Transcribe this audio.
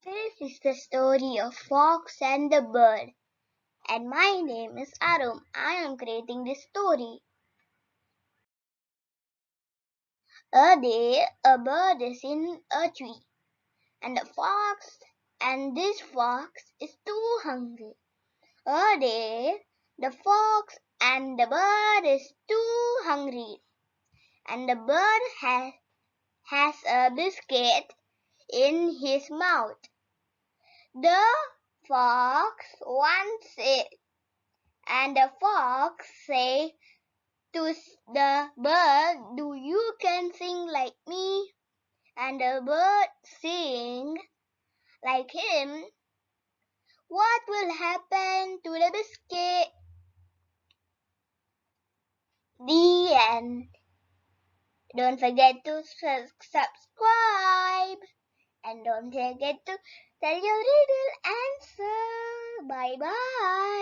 This is the story of Fox and the Bird, and my name is Arun. I am creating this story. A day, a bird is in a tree, and this fox is too hungry. A day, the fox and the bird is too hungry, and the bird has a biscuit in his mouth. The fox wants it. And the fox say to the bird, "Do you can sing like me?" And the bird sing like him. What will happen to the biscuit? The end. Don't forget to subscribe. And don't forget to tell your riddle answer. Bye bye.